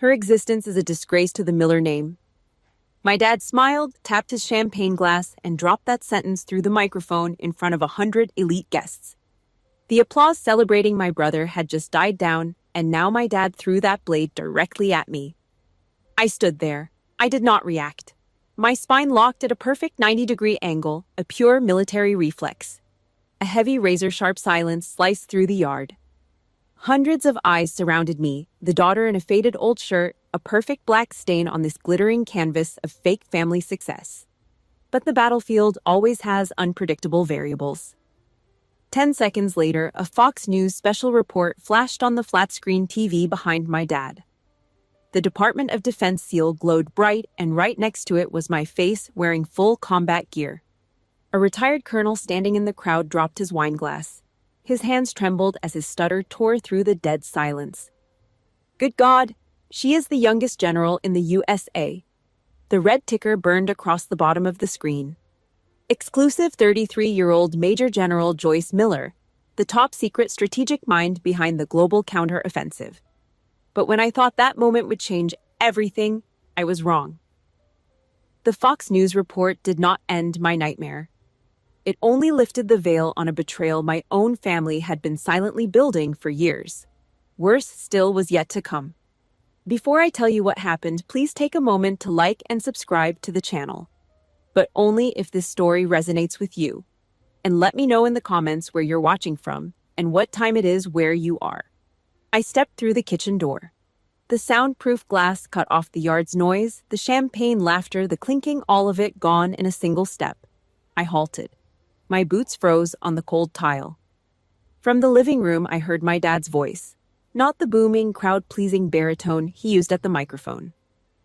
Her existence is a disgrace to the Miller name. My dad smiled, tapped his champagne glass, and dropped that sentence through the microphone in front of 100 elite guests. The applause celebrating my brother had just died down, and now my dad threw that blade directly at me. I stood there. I did not react. My spine locked at a perfect 90-degree angle, a pure military reflex. A heavy razor-sharp silence sliced through the yard. Hundreds of eyes surrounded me, the daughter in a faded old shirt, a perfect black stain on this glittering canvas of fake family success. But the battlefield always has unpredictable variables. 10 seconds later, a Fox News special report flashed on the flat-screen TV behind my dad. The Department of Defense seal glowed bright, and right next to it was my face wearing full combat gear. A retired colonel standing in the crowd dropped his wine glass. His hands trembled as his stutter tore through the dead silence. Good God, she is the youngest general in the USA. The red ticker burned across the bottom of the screen. Exclusive 33-year-old Major General Joyce Miller, the top-secret strategic mind behind the global counter-offensive. But when I thought that moment would change everything, I was wrong. The Fox News report did not end my nightmare. It only lifted the veil on a betrayal my own family had been silently building for years. Worse still was yet to come. Before I tell you what happened, please take a moment to like and subscribe to the channel. But only if this story resonates with you. And let me know in the comments where you're watching from and what time it is where you are. I stepped through the kitchen door. The soundproof glass cut off the yard's noise, the champagne laughter, the clinking, all of it gone in a single step. I halted. My boots froze on the cold tile. From the living room, I heard my dad's voice, not the booming, crowd-pleasing baritone he used at the microphone.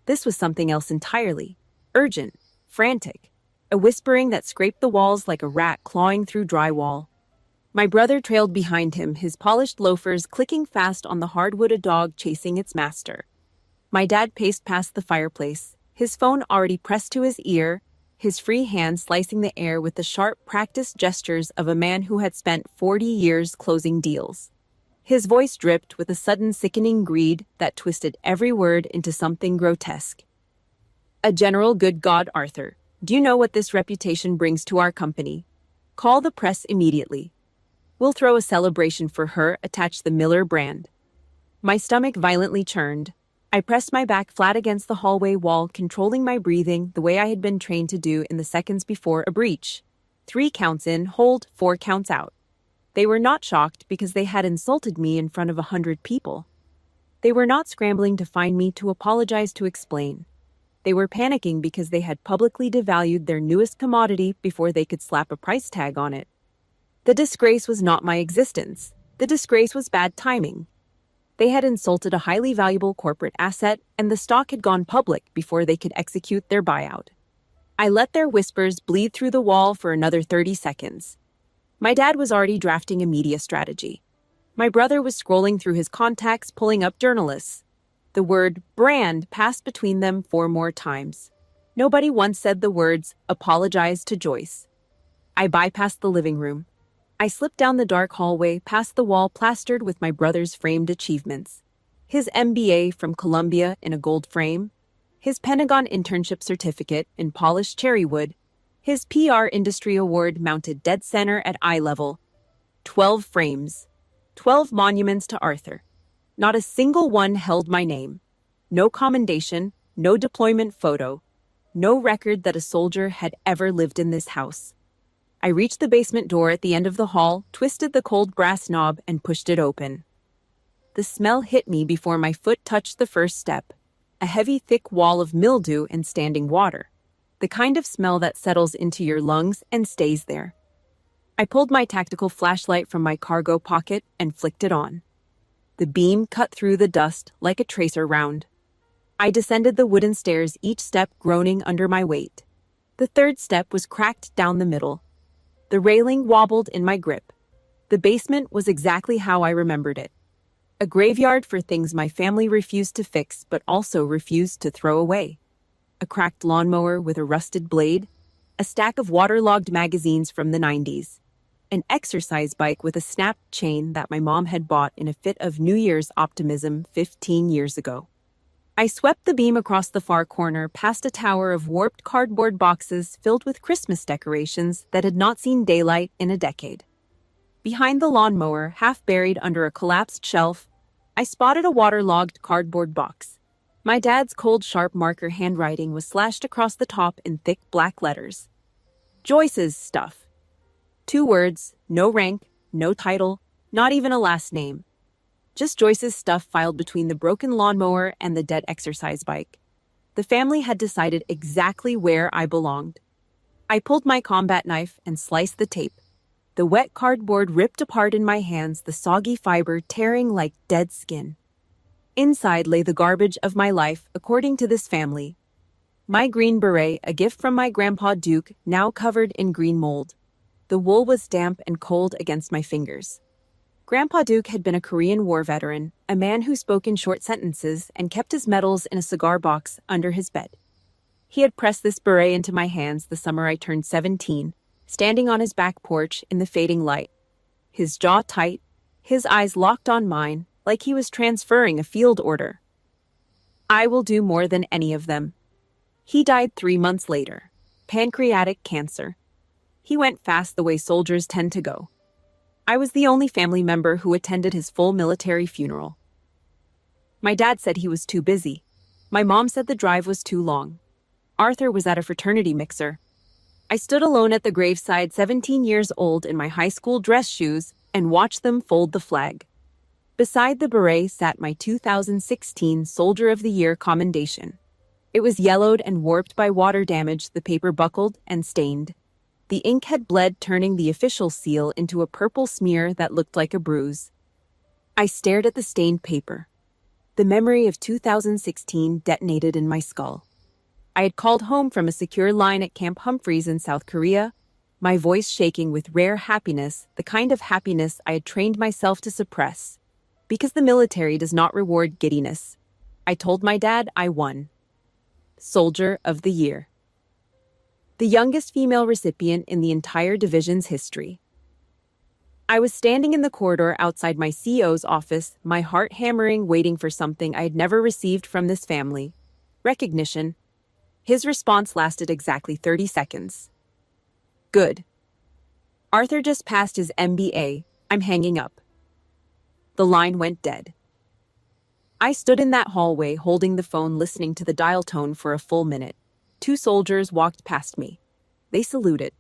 This was something else entirely. Urgent, frantic, a whispering that scraped the walls like a rat clawing through drywall. My brother trailed behind him, his polished loafers clicking fast on the hardwood, a dog chasing its master. My dad paced past the fireplace, his phone already pressed to his ear, his free hand slicing the air with the sharp, practiced gestures of a man who had spent 40 years closing deals. His voice dripped with a sudden sickening greed that twisted every word into something grotesque. A general, good God, Arthur, do you know what this reputation brings to our company? Call the press immediately. We'll throw a celebration for her, attach the Miller brand. My stomach violently churned. I pressed my back flat against the hallway wall, controlling my breathing the way I had been trained to do in the seconds before a breach. 3 counts in, hold, 4 counts out. They were not shocked because they had insulted me in front of 100 people. They were not scrambling to find me to apologize, to explain. They were panicking because they had publicly devalued their newest commodity before they could slap a price tag on it. The disgrace was not my existence. The disgrace was bad timing. They had insulted a highly valuable corporate asset, and the stock had gone public before they could execute their buyout. I let their whispers bleed through the wall for another 30 seconds. My dad was already drafting a media strategy. My brother was scrolling through his contacts, pulling up journalists. The word brand passed between them 4 more times. Nobody once said the words, apologize to Joyce. I bypassed the living room. I slipped down the dark hallway, past the wall plastered with my brother's framed achievements. His MBA from Columbia in a gold frame, his Pentagon internship certificate in polished cherry wood, his PR industry award mounted dead center at eye level. 12 frames, 12 monuments to Arthur. Not a single one held my name. No commendation, no deployment photo, no record that a soldier had ever lived in this house. I reached the basement door at the end of the hall, twisted the cold brass knob, and pushed it open. The smell hit me before my foot touched the first step, a heavy, thick wall of mildew and standing water, the kind of smell that settles into your lungs and stays there. I pulled my tactical flashlight from my cargo pocket and flicked it on. The beam cut through the dust like a tracer round. I descended the wooden stairs, each step groaning under my weight. The third step was cracked down the middle. The railing wobbled in my grip. The basement was exactly how I remembered it. A graveyard for things my family refused to fix but also refused to throw away. A cracked lawnmower with a rusted blade, a stack of waterlogged magazines from the 90s, an exercise bike with a snapped chain that my mom had bought in a fit of New Year's optimism 15 years ago. I swept the beam across the far corner past a tower of warped cardboard boxes filled with Christmas decorations that had not seen daylight in a decade. Behind the lawnmower, half buried under a collapsed shelf, I spotted a waterlogged cardboard box. My dad's cold, sharp marker handwriting was slashed across the top in thick black letters. Joyce's stuff. 2 words, no rank, no title, not even a last name. Just Joyce's stuff filed between the broken lawnmower and the dead exercise bike. The family had decided exactly where I belonged. I pulled my combat knife and sliced the tape. The wet cardboard ripped apart in my hands, the soggy fiber tearing like dead skin. Inside lay the garbage of my life, according to this family. My green beret, a gift from my grandpa Duke, now covered in green mold. The wool was damp and cold against my fingers. Grandpa Duke had been a Korean War veteran, a man who spoke in short sentences and kept his medals in a cigar box under his bed. He had pressed this beret into my hands the summer I turned 17, standing on his back porch in the fading light. His jaw tight, his eyes locked on mine, like he was transferring a field order. I will do more than any of them. He died 3 months later. Pancreatic cancer. He went fast the way soldiers tend to go. I was the only family member who attended his full military funeral. My dad said he was too busy. My mom said the drive was too long. Arthur was at a fraternity mixer. I stood alone at the graveside, 17 years old, in my high school dress shoes, and watched them fold the flag. Beside the beret sat my 2016 Soldier of the Year commendation. It was yellowed and warped by water damage, the paper buckled and stained. The ink had bled, turning the official seal into a purple smear that looked like a bruise. I stared at the stained paper. The memory of 2016 detonated in my skull. I had called home from a secure line at Camp Humphreys in South Korea, my voice shaking with rare happiness, the kind of happiness I had trained myself to suppress. Because the military does not reward giddiness. I told my dad I won. Soldier of the Year. The youngest female recipient in the entire division's history. I was standing in the corridor outside my CO's office, my heart hammering, waiting for something I had never received from this family. Recognition. His response lasted exactly 30 seconds. Good. Arthur just passed his MBA. I'm hanging up. The line went dead. I stood in that hallway holding the phone, listening to the dial tone for a full minute. 2 soldiers walked past me. They saluted.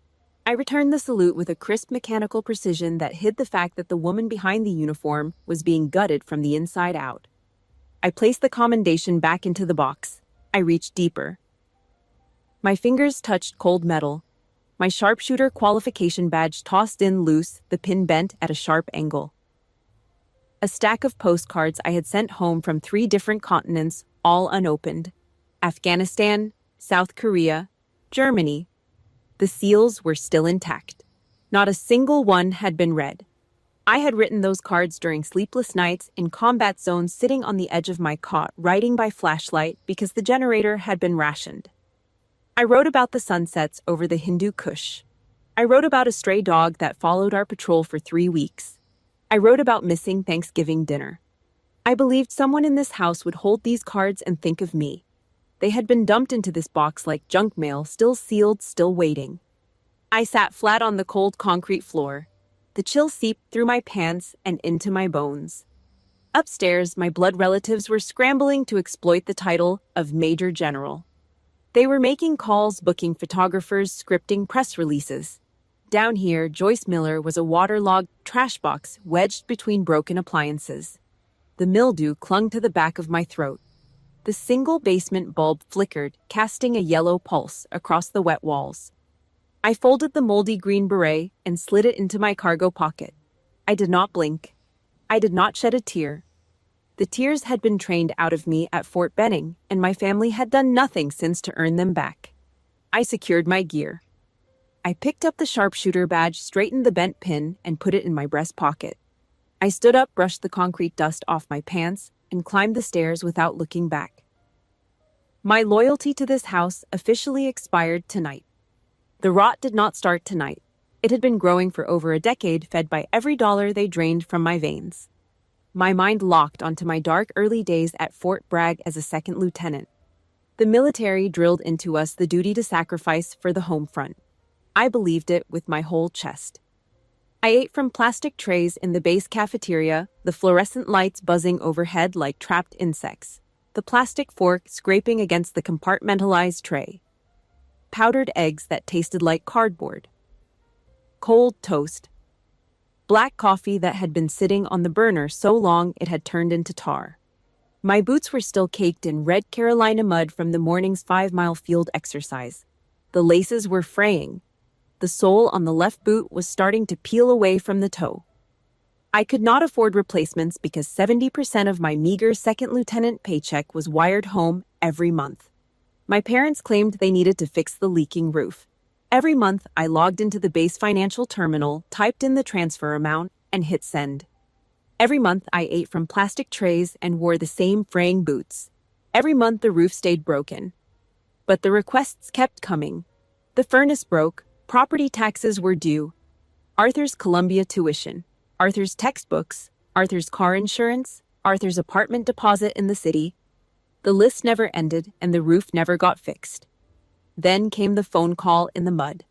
I returned the salute with a crisp mechanical precision that hid the fact that the woman behind the uniform was being gutted from the inside out. I placed the commendation back into the box. I reached deeper. My fingers touched cold metal. My sharpshooter qualification badge tossed in loose, the pin bent at a sharp angle. A stack of postcards I had sent home from 3 different continents, all unopened. Afghanistan, South Korea, Germany. The seals were still intact. Not a single one had been read. I had written those cards during sleepless nights in combat zones, sitting on the edge of my cot, writing by flashlight because the generator had been rationed. I wrote about the sunsets over the Hindu Kush. I wrote about a stray dog that followed our patrol for 3 weeks. I wrote about missing Thanksgiving dinner. I believed someone in this house would hold these cards and think of me. They had been dumped into this box like junk mail, still sealed, still waiting. I sat flat on the cold concrete floor. The chill seeped through my pants and into my bones. Upstairs, my blood relatives were scrambling to exploit the title of Major General. They were making calls, booking photographers, scripting press releases. Down here, Joyce Miller was a waterlogged trash box wedged between broken appliances. The mildew clung to the back of my throat. The single basement bulb flickered, casting a yellow pulse across the wet walls. I folded the moldy green beret and slid it into my cargo pocket. I did not blink. I did not shed a tear. The tears had been trained out of me at Fort Benning, and my family had done nothing since to earn them back. I secured my gear. I picked up the sharpshooter badge, straightened the bent pin, and put it in my breast pocket. I stood up, brushed the concrete dust off my pants, and climbed the stairs without looking back. My loyalty to this house officially expired tonight. The rot did not start tonight. It had been growing for over a decade, fed by every dollar they drained from my veins. My mind locked onto my dark early days at Fort Bragg as a second lieutenant. The military drilled into us the duty to sacrifice for the home front. I believed it with my whole chest. I ate from plastic trays in the base cafeteria, the fluorescent lights buzzing overhead like trapped insects, the plastic fork scraping against the compartmentalized tray. Powdered eggs that tasted like cardboard. Cold toast. Black coffee that had been sitting on the burner so long it had turned into tar. My boots were still caked in red Carolina mud from the morning's 5-mile field exercise. The laces were fraying. The sole on the left boot was starting to peel away from the toe. I could not afford replacements because 70% of my meager second lieutenant paycheck was wired home every month. My parents claimed they needed to fix the leaking roof. Every month, I logged into the base financial terminal, typed in the transfer amount, and hit send. Every month, I ate from plastic trays and wore the same fraying boots. Every month, the roof stayed broken. But the requests kept coming. The furnace broke, property taxes were due, Arthur's Columbia tuition, Arthur's textbooks, Arthur's car insurance, Arthur's apartment deposit in the city. The list never ended and the roof never got fixed. Then came the phone call in the mud.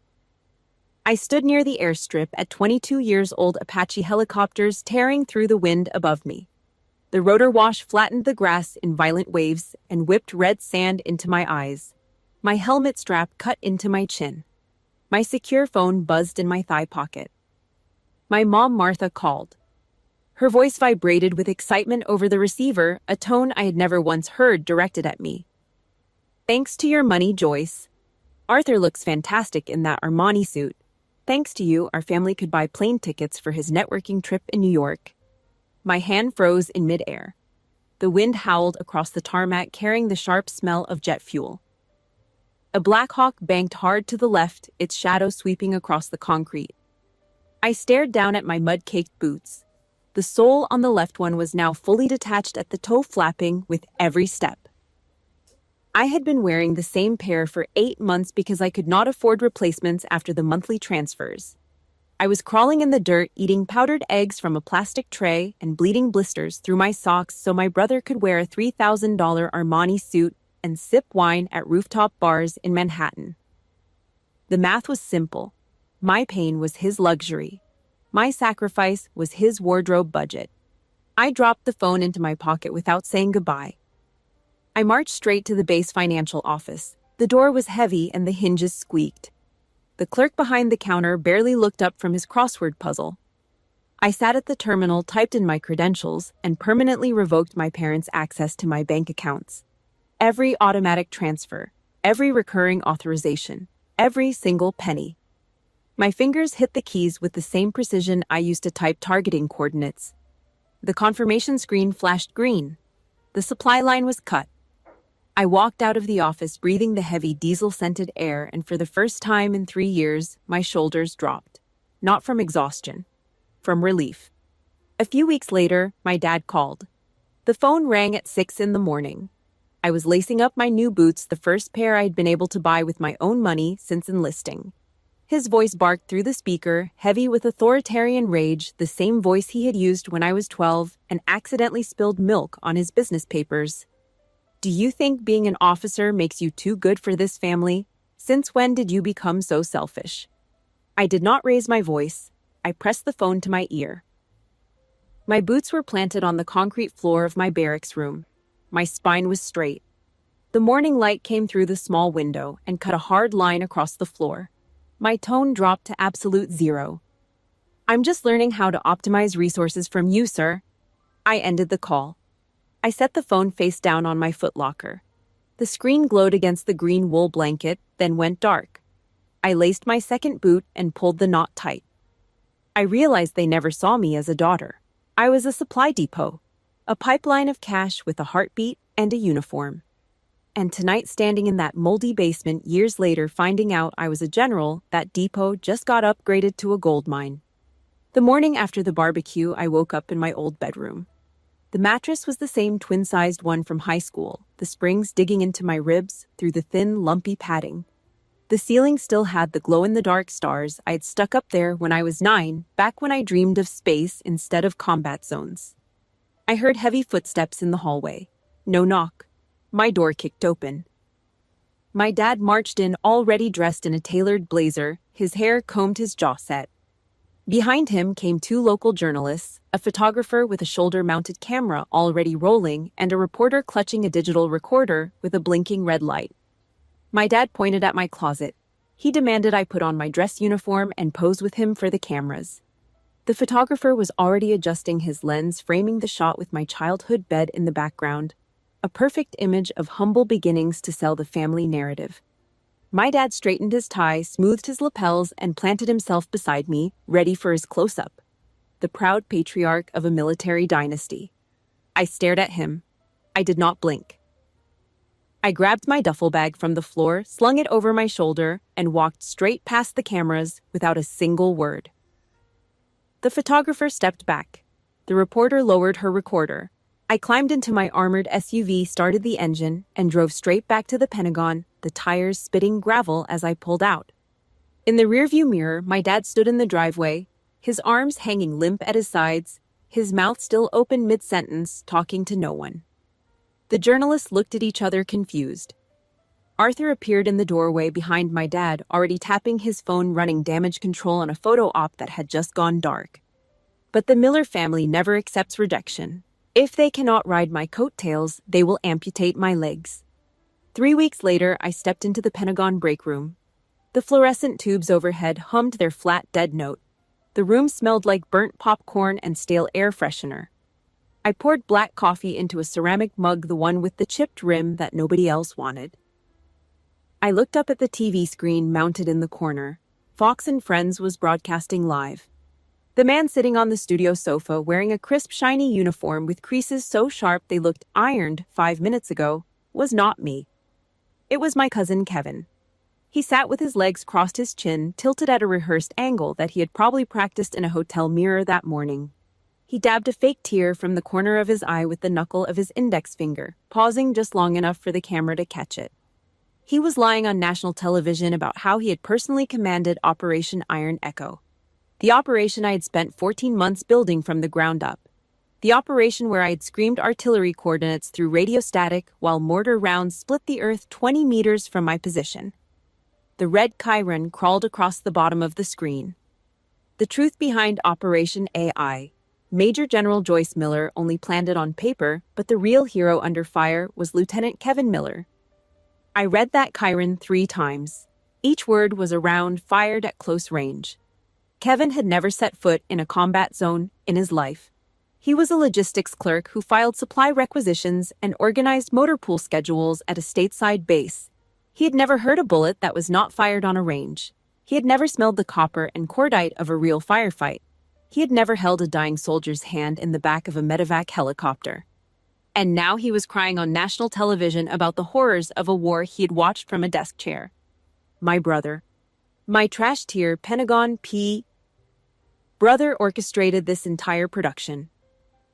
I stood near the airstrip at 22-year-old Apache helicopters tearing through the wind above me. The rotor wash flattened the grass in violent waves and whipped red sand into my eyes. My helmet strap cut into my chin. My secure phone buzzed in my thigh pocket. My mom, Martha, called. Her voice vibrated with excitement over the receiver, a tone I had never once heard directed at me. Thanks to your money, Joyce. Arthur looks fantastic in that Armani suit. Thanks to you, our family could buy plane tickets for his networking trip in New York. My hand froze in midair. The wind howled across the tarmac, carrying the sharp smell of jet fuel. A Black Hawk banked hard to the left, its shadow sweeping across the concrete. I stared down at my mud-caked boots. The sole on the left one was now fully detached at the toe, flapping with every step. I had been wearing the same pair for 8 months because I could not afford replacements after the monthly transfers. I was crawling in the dirt, eating powdered eggs from a plastic tray and bleeding blisters through my socks so my brother could wear a $3,000 Armani suit and sip wine at rooftop bars in Manhattan. The math was simple. My pain was his luxury. My sacrifice was his wardrobe budget. I dropped the phone into my pocket without saying goodbye. I marched straight to the base financial office. The door was heavy and the hinges squeaked. The clerk behind the counter barely looked up from his crossword puzzle. I sat at the terminal, typed in my credentials, and permanently revoked my parents' access to my bank accounts. Every automatic transfer, every recurring authorization, every single penny. My fingers hit the keys with the same precision I used to type targeting coordinates. The confirmation screen flashed green. The supply line was cut. I walked out of the office breathing the heavy diesel-scented air, and for the first time in 3 years, my shoulders dropped. Not from exhaustion, from relief. A few weeks later, my dad called. The phone rang at 6 a.m. I was lacing up my new boots, the first pair I'd been able to buy with my own money since enlisting. His voice barked through the speaker, heavy with authoritarian rage, the same voice he had used when I was 12 and accidentally spilled milk on his business papers. Do you think being an officer makes you too good for this family? Since when did you become so selfish? I did not raise my voice. I pressed the phone to my ear. My boots were planted on the concrete floor of my barracks room. My spine was straight. The morning light came through the small window and cut a hard line across the floor. My tone dropped to absolute zero. I'm just learning how to optimize resources from you, sir. I ended the call. I set the phone face down on my footlocker. The screen glowed against the green wool blanket, then went dark. I laced my second boot and pulled the knot tight. I realized they never saw me as a daughter. I was a supply depot, a pipeline of cash with a heartbeat and a uniform. And tonight, standing in that moldy basement years later, finding out I was a general, that depot just got upgraded to a gold mine. The morning after the barbecue, I woke up in my old bedroom. The mattress was the same twin-sized one from high school, the springs digging into my ribs through the thin, lumpy padding. The ceiling still had the glow-in-the-dark stars I had stuck up there when I was 9, back when I dreamed of space instead of combat zones. I heard heavy footsteps in the hallway. No knock. My door kicked open. My dad marched in already dressed in a tailored blazer, his hair combed, his jaw set. Behind him came two local journalists, a photographer with a shoulder-mounted camera already rolling, and a reporter clutching a digital recorder with a blinking red light. My dad pointed at my closet. He demanded I put on my dress uniform and pose with him for the cameras. The photographer was already adjusting his lens, framing the shot with my childhood bed in the background, a perfect image of humble beginnings to sell the family narrative. My dad straightened his tie, smoothed his lapels, and planted himself beside me, ready for his close-up. The proud patriarch of a military dynasty. I stared at him. I did not blink. I grabbed my duffel bag from the floor, slung it over my shoulder, and walked straight past the cameras without a single word. The photographer stepped back. The reporter lowered her recorder. I climbed into my armored SUV, started the engine, and drove straight back to the Pentagon, the tires spitting gravel as I pulled out. In the rearview mirror, my dad stood in the driveway, his arms hanging limp at his sides, his mouth still open mid-sentence, talking to no one. The journalists looked at each other confused. Arthur appeared in the doorway behind my dad, already tapping his phone, running damage control on a photo op that had just gone dark. But the Miller family never accepts rejection. If they cannot ride my coattails, they will amputate my legs. 3 weeks later, I stepped into the Pentagon break room. The fluorescent tubes overhead hummed their flat, dead note. The room smelled like burnt popcorn and stale air freshener. I poured black coffee into a ceramic mug, the one with the chipped rim that nobody else wanted. I looked up at the TV screen mounted in the corner. Fox and Friends was broadcasting live. The man sitting on the studio sofa, wearing a crisp, shiny uniform with creases so sharp they looked ironed 5 minutes ago, was not me. It was my cousin Kevin. He sat with his legs crossed, his chin tilted at a rehearsed angle that he had probably practiced in a hotel mirror that morning. He dabbed a fake tear from the corner of his eye with the knuckle of his index finger, pausing just long enough for the camera to catch it. He was lying on national television about how he had personally commanded Operation Iron Echo. The operation I had spent 14 months building from the ground up. The operation where I had screamed artillery coordinates through radio static while mortar rounds split the earth 20 meters from my position. The red Chiron crawled across the bottom of the screen. The truth behind Operation AI. Major General Joyce Miller only planned it on paper, but the real hero under fire was Lieutenant Kevin Miller. I read that Chiron 3 times. Each word was a round fired at close range. Kevin had never set foot in a combat zone in his life. He was a logistics clerk who filed supply requisitions and organized motor pool schedules at a stateside base. He had never heard a bullet that was not fired on a range. He had never smelled the copper and cordite of a real firefight. He had never held a dying soldier's hand in the back of a medevac helicopter. And now he was crying on national television about the horrors of a war he had watched from a desk chair. My brother. My trash-tier Pentagon brother orchestrated this entire production.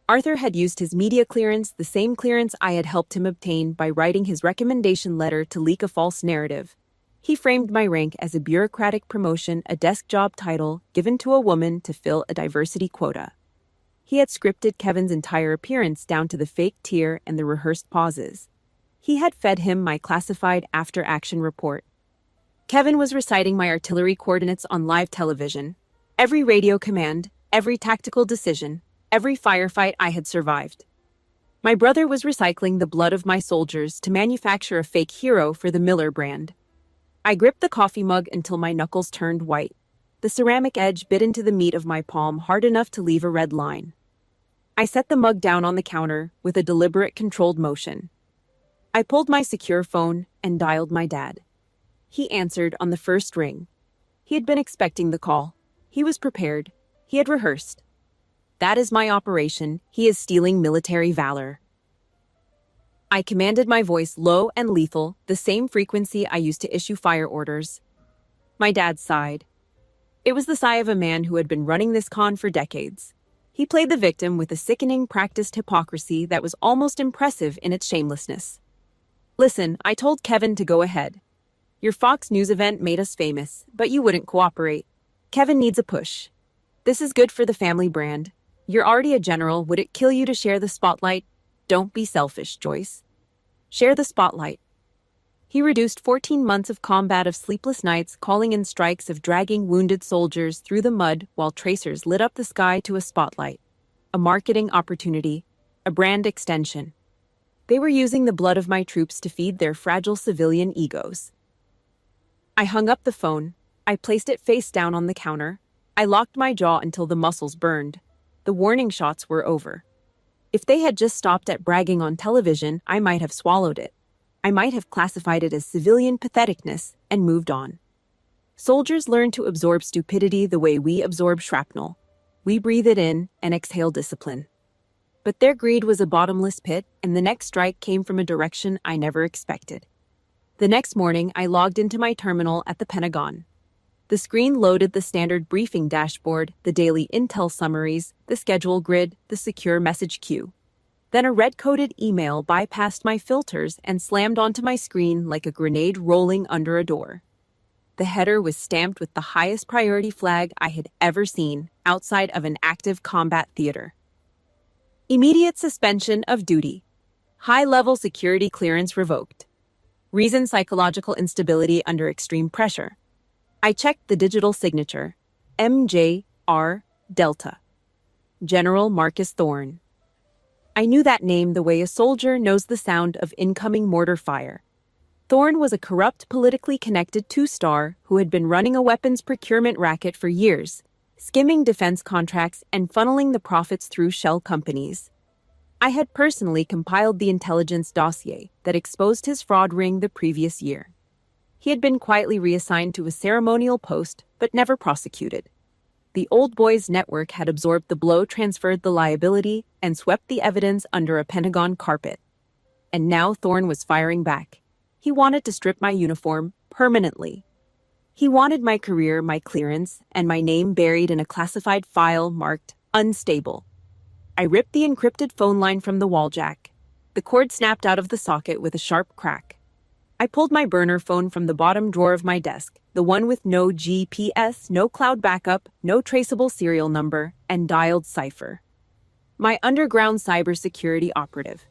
Arthur had used his media clearance, the same clearance I had helped him obtain by writing his recommendation letter, to leak a false narrative. He framed my rank as a bureaucratic promotion, a desk job title given to a woman to fill a diversity quota. He had scripted Kevin's entire appearance down to the fake tear and the rehearsed pauses. He had fed him my classified after-action report. Kevin was reciting my artillery coordinates on live television. Every radio command, every tactical decision, every firefight I had survived. My brother was recycling the blood of my soldiers to manufacture a fake hero for the Miller brand. I gripped the coffee mug until my knuckles turned white. The ceramic edge bit into the meat of my palm hard enough to leave a red line. I set the mug down on the counter with a deliberate, controlled motion. I pulled my secure phone and dialed my dad. He answered on the first ring. He had been expecting the call. He was prepared. He had rehearsed. That is my operation. He is stealing military valor. I commanded my voice low and lethal, the same frequency I used to issue fire orders. My dad sighed. It was the sigh of a man who had been running this con for decades. He played the victim with a sickening, practiced hypocrisy that was almost impressive in its shamelessness. Listen, I told Kevin to go ahead. Your Fox News event made us famous, but you wouldn't cooperate. Kevin needs a push. This is good for the family brand. You're already a general. Would it kill you to share the spotlight? Don't be selfish, Joyce. Share the spotlight. He reduced 14 months of combat of sleepless nights, calling in strikes of dragging wounded soldiers through the mud while tracers lit up the sky to a spotlight. A marketing opportunity, a brand extension. They were using the blood of my troops to feed their fragile civilian egos. I hung up the phone. I placed it face down on the counter. I locked my jaw until the muscles burned. The warning shots were over. If they had just stopped at bragging on television, I might have swallowed it. I might have classified it as civilian patheticness and moved on. Soldiers learn to absorb stupidity the way we absorb shrapnel. We breathe it in and exhale discipline. But their greed was a bottomless pit, and the next strike came from a direction I never expected. The next morning, I logged into my terminal at the Pentagon. The screen loaded the standard briefing dashboard, the daily intel summaries, the schedule grid, the secure message queue. Then a red-coded email bypassed my filters and slammed onto my screen like a grenade rolling under a door. The header was stamped with the highest priority flag I had ever seen outside of an active combat theater. Immediate suspension of duty. High-level security clearance revoked. Reason: psychological instability under extreme pressure. I checked the digital signature. MJR Delta. General Marcus Thorne. I knew that name the way a soldier knows the sound of incoming mortar fire. Thorne was a corrupt, politically connected two-star who had been running a weapons procurement racket for years, skimming defense contracts and funneling the profits through shell companies. I had personally compiled the intelligence dossier that exposed his fraud ring the previous year. He had been quietly reassigned to a ceremonial post, but never prosecuted. The old boys network had absorbed the blow, transferred the liability, and swept the evidence under a Pentagon carpet. And now Thorne was firing back. He wanted to strip my uniform permanently. He wanted my career, my clearance, and my name buried in a classified file marked unstable. I ripped the encrypted phone line from the wall jack. The cord snapped out of the socket with a sharp crack. I pulled my burner phone from the bottom drawer of my desk, the one with no GPS, no cloud backup, no traceable serial number, and dialed Cypher. My underground cybersecurity operative.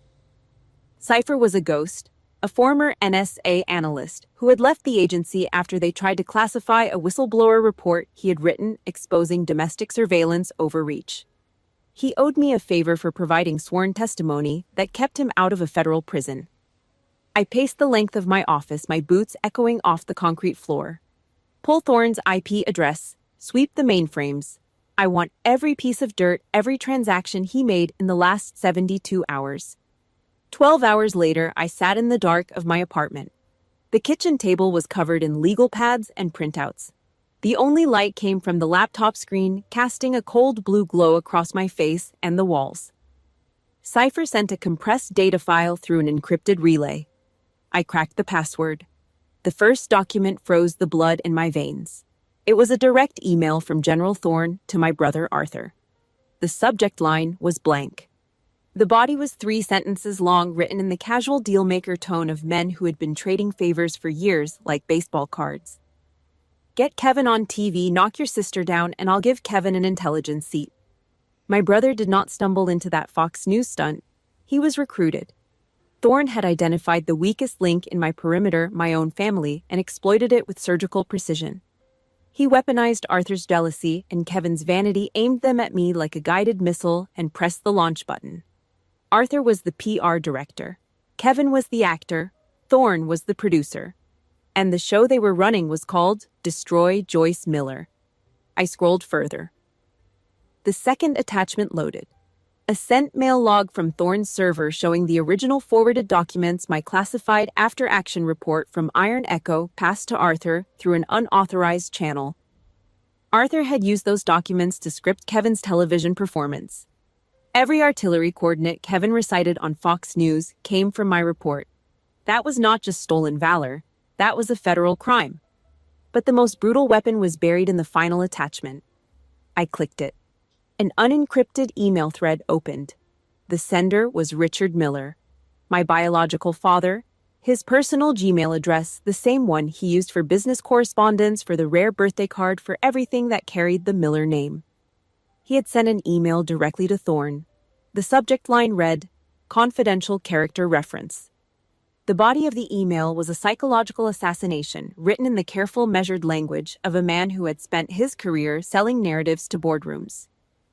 Cypher was a ghost, a former NSA analyst who had left the agency after they tried to classify a whistleblower report he had written exposing domestic surveillance overreach. He owed me a favor for providing sworn testimony that kept him out of a federal prison. I paced the length of my office, my boots echoing off the concrete floor. Pull Thorne's IP address, sweep the mainframes. I want every piece of dirt, every transaction he made in the last 72 hours. 12 hours later, I sat in the dark of my apartment. The kitchen table was covered in legal pads and printouts. The only light came from the laptop screen, casting a cold blue glow across my face and the walls. Cypher sent a compressed data file through an encrypted relay. I cracked the password. The first document froze the blood in my veins. It was a direct email from General Thorne to my brother Arthur. The subject line was blank. The body was 3 sentences long, written in the casual dealmaker tone of men who had been trading favors for years, like baseball cards. Get Kevin on TV, knock your sister down, and I'll give Kevin an intelligence seat. My brother did not stumble into that Fox News stunt. He was recruited. Thorne had identified the weakest link in my perimeter, my own family, and exploited it with surgical precision. He weaponized Arthur's jealousy and Kevin's vanity, aimed them at me like a guided missile, and pressed the launch button. Arthur was the PR director. Kevin was the actor. Thorne was the producer. And the show they were running was called Destroy Joyce Miller. I scrolled further. The second attachment loaded. A sent mail log from Thorne's server showing the original forwarded documents my classified after-action report from Iron Echo passed to Arthur through an unauthorized channel. Arthur had used those documents to script Kevin's television performance. Every artillery coordinate Kevin recited on Fox News came from my report. That was not just stolen valor, that was a federal crime. But the most brutal weapon was buried in the final attachment. I clicked it. An unencrypted email thread opened. The sender was Richard Miller, my biological father, his personal Gmail address, the same one he used for business correspondence, for the rare birthday card, for everything that carried the Miller name. He had sent an email directly to Thorne. The subject line read, "Confidential character reference." The body of the email was a psychological assassination written in the careful, measured language of a man who had spent his career selling narratives to boardrooms.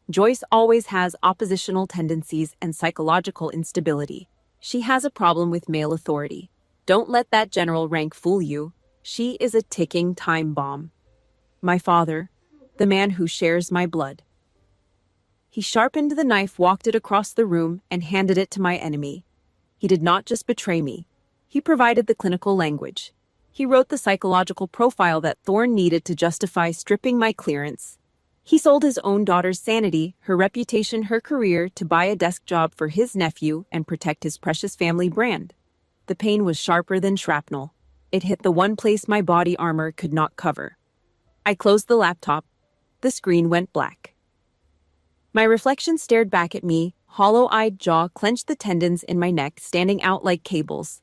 Joyce always has oppositional tendencies and psychological instability. She has a problem with male authority. Don't let that general rank fool you. She is a ticking time bomb. My father, the man who shares my blood. He sharpened the knife, walked it across the room, and handed it to my enemy. He did not just betray me. He provided the clinical language. He wrote the psychological profile that Thorne needed to justify stripping my clearance. He sold his own daughter's sanity, her reputation, her career to buy a desk job for his nephew and protect his precious family brand. The pain was sharper than shrapnel. It hit the one place my body armor could not cover. I closed the laptop. The screen went black. My reflection stared back at me, hollow-eyed jaw clenched, the tendons in my neck standing out like cables.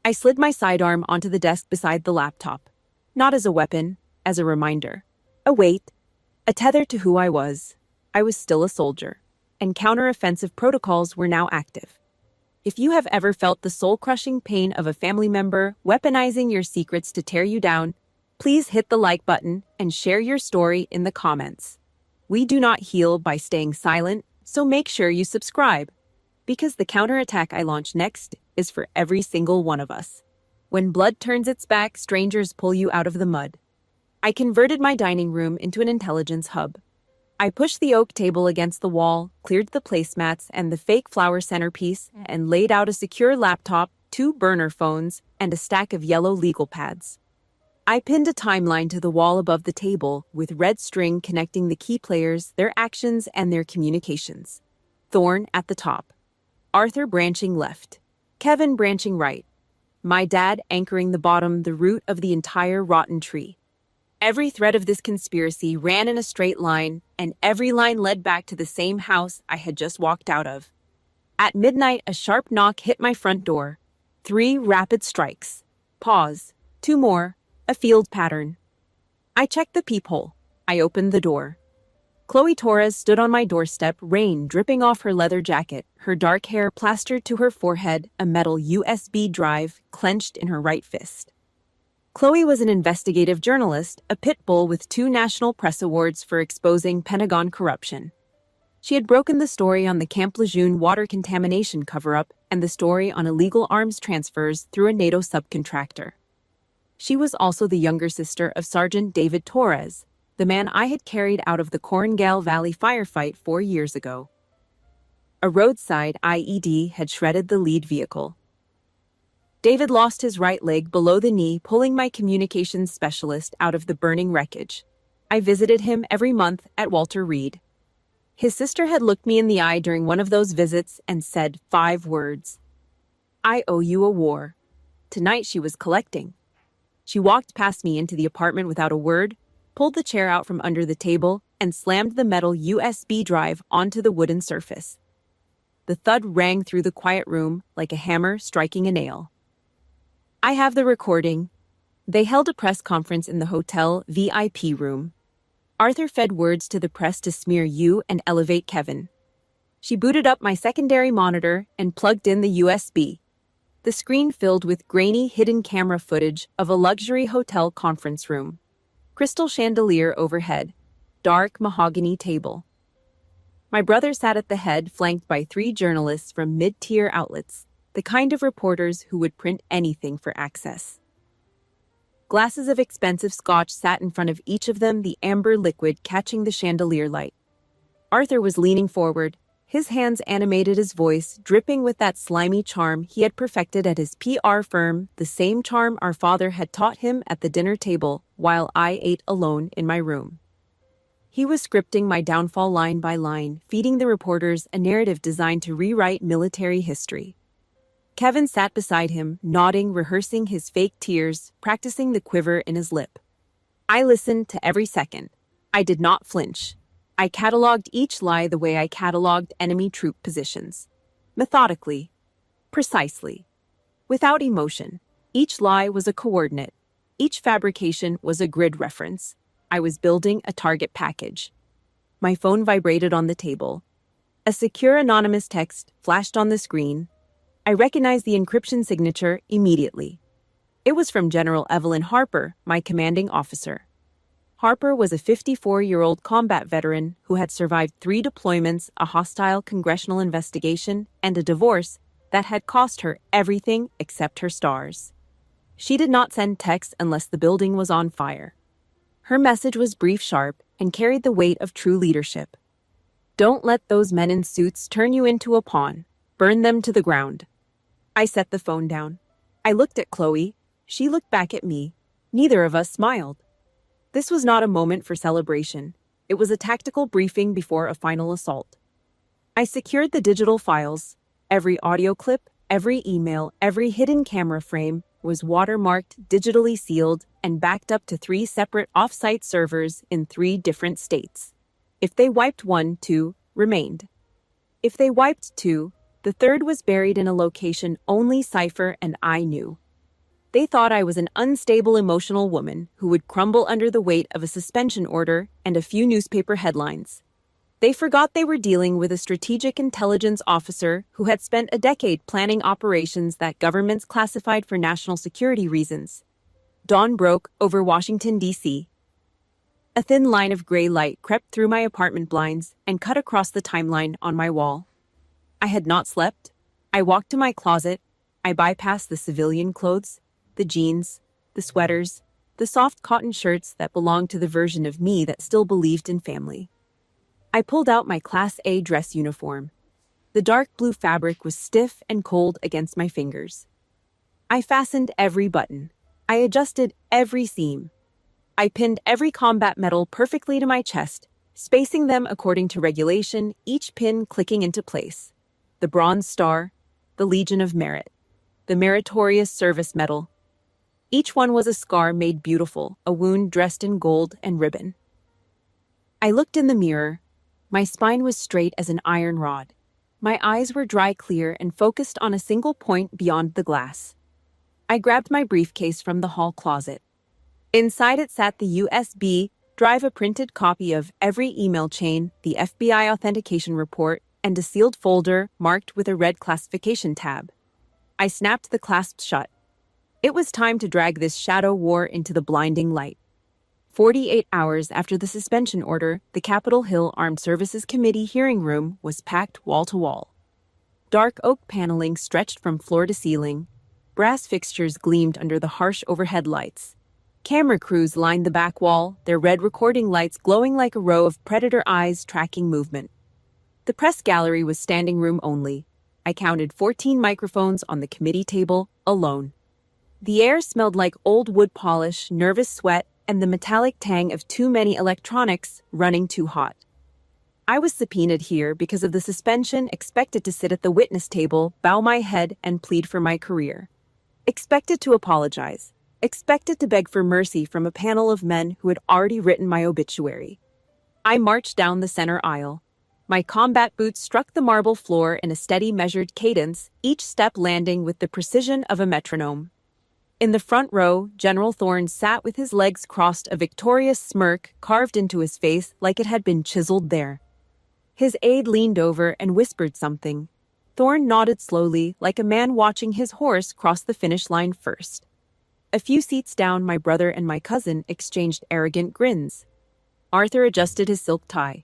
I slid my sidearm onto the desk beside the laptop. Not as a weapon, as a reminder. A weight. A tether to who I was. I was still a soldier. And counter-offensive protocols were now active. If you have ever felt the soul-crushing pain of a family member weaponizing your secrets to tear you down, please hit the like button and share your story in the comments. We do not heal by staying silent, so make sure you subscribe. Because the counterattack I launch next is for every single one of us. When blood turns its back, strangers pull you out of the mud. I converted my dining room into an intelligence hub. I pushed the oak table against the wall, cleared the placemats and the fake flower centerpiece, and laid out a secure laptop, 2 burner phones, and a stack of yellow legal pads. I pinned a timeline to the wall above the table with red string connecting the key players, their actions, and their communications. Thorne at the top. Arthur branching left. Kevin branching right. My dad anchoring the bottom, the root of the entire rotten tree. Every thread of this conspiracy ran in a straight line, and every line led back to the same house I had just walked out of. At midnight, a sharp knock hit my front door. 3 rapid strikes. Pause. 2 more. A field pattern. I checked the peephole. I opened the door. Chloe Torres stood on my doorstep, rain dripping off her leather jacket, her dark hair plastered to her forehead, a metal USB drive clenched in her right fist. Chloe was an investigative journalist, a pit bull with 2 national press awards for exposing Pentagon corruption. She had broken the story on the Camp Lejeune water contamination cover-up and the story on illegal arms transfers through a NATO subcontractor. She was also the younger sister of Sergeant David Torres, the man I had carried out of the Korengal Valley firefight 4 years ago. A roadside IED had shredded the lead vehicle. David lost his right leg below the knee, pulling my communications specialist out of the burning wreckage. I visited him every month at Walter Reed. His sister had looked me in the eye during one of those visits and said 5 words. "I owe you a war." Tonight she was collecting. She walked past me into the apartment without a word, pulled the chair out from under the table, and slammed the metal USB drive onto the wooden surface. The thud rang through the quiet room like a hammer striking a nail. I have the recording. They held a press conference in the hotel VIP room. Arthur fed words to the press to smear you and elevate Kevin. She booted up my secondary monitor and plugged in the USB. The screen filled with grainy hidden camera footage of a luxury hotel conference room. Crystal chandelier overhead. Dark mahogany table. My brother sat at the head, flanked by 3 journalists from mid-tier outlets, the kind of reporters who would print anything for access. Glasses of expensive scotch sat in front of each of them, the amber liquid catching the chandelier light. Arthur was leaning forward, his hands animated, his voice dripping with that slimy charm he had perfected at his PR firm, the same charm our father had taught him at the dinner table while I ate alone in my room. He was scripting my downfall line by line, feeding the reporters a narrative designed to rewrite military history. Kevin sat beside him, nodding, rehearsing his fake tears, practicing the quiver in his lip. I listened to every second. I did not flinch. I cataloged each lie the way I cataloged enemy troop positions. Methodically. Precisely. Without emotion. Each lie was a coordinate. Each fabrication was a grid reference. I was building a target package. My phone vibrated on the table. A secure anonymous text flashed on the screen. I recognized the encryption signature immediately. It was from General Evelyn Harper, my commanding officer. Harper was a 54-year-old combat veteran who had survived 3 deployments, a hostile congressional investigation, and a divorce that had cost her everything except her stars. She did not send texts unless the building was on fire. Her message was brief, sharp, and carried the weight of true leadership. Don't let those men in suits turn you into a pawn. Burn them to the ground. I set the phone down. I looked at Chloe. She looked back at me. Neither of us smiled. This was not a moment for celebration. It was a tactical briefing before a final assault. I secured the digital files. Every audio clip, every email, every hidden camera frame was watermarked, digitally sealed, and backed up to 3 separate off-site servers in 3 different states. If they wiped one, 2 remained. If they wiped 2, the 3rd was buried in a location only Cypher and I knew. They thought I was an unstable emotional woman who would crumble under the weight of a suspension order and a few newspaper headlines. They forgot they were dealing with a strategic intelligence officer who had spent a decade planning operations that governments classified for national security reasons. Dawn broke over Washington, D.C. A thin line of gray light crept through my apartment blinds and cut across the timeline on my wall. I had not slept. I walked to my closet. I bypassed the civilian clothes, the jeans, the sweaters, the soft cotton shirts that belonged to the version of me that still believed in family. I pulled out my Class A dress uniform. The dark blue fabric was stiff and cold against my fingers. I fastened every button. I adjusted every seam. I pinned every combat medal perfectly to my chest, spacing them according to regulation, each pin clicking into place. The Bronze Star, the Legion of Merit, the Meritorious Service Medal. Each one was a scar made beautiful, a wound dressed in gold and ribbon. I looked in the mirror. My spine was straight as an iron rod. My eyes were dry clear and focused on a single point beyond the glass. I grabbed my briefcase from the hall closet. Inside it sat the USB drive, a printed copy of every email chain, the FBI authentication report, and a sealed folder marked with a red classification tab. I snapped the clasp shut. It was time to drag this shadow war into the blinding light. 48 hours after the suspension order, the Capitol Hill Armed Services Committee hearing room was packed wall to wall. Dark oak paneling stretched from floor to ceiling. Brass fixtures gleamed under the harsh overhead lights. Camera crews lined the back wall, their red recording lights glowing like a row of predator eyes tracking movement. The press gallery was standing room only. I counted 14 microphones on the committee table, alone. The air smelled like old wood polish, nervous sweat, and the metallic tang of too many electronics running too hot. I was subpoenaed here because of the suspension, expected to sit at the witness table, bow my head, and plead for my career. Expected to apologize. Expected to beg for mercy from a panel of men who had already written my obituary. I marched down the center aisle. My combat boots struck the marble floor in a steady, measured cadence, each step landing with the precision of a metronome. In the front row, General Thorne sat with his legs crossed, a victorious smirk carved into his face like it had been chiseled there. His aide leaned over and whispered something. Thorne nodded slowly, like a man watching his horse cross the finish line first. A few seats down, my brother and my cousin exchanged arrogant grins. Arthur adjusted his silk tie.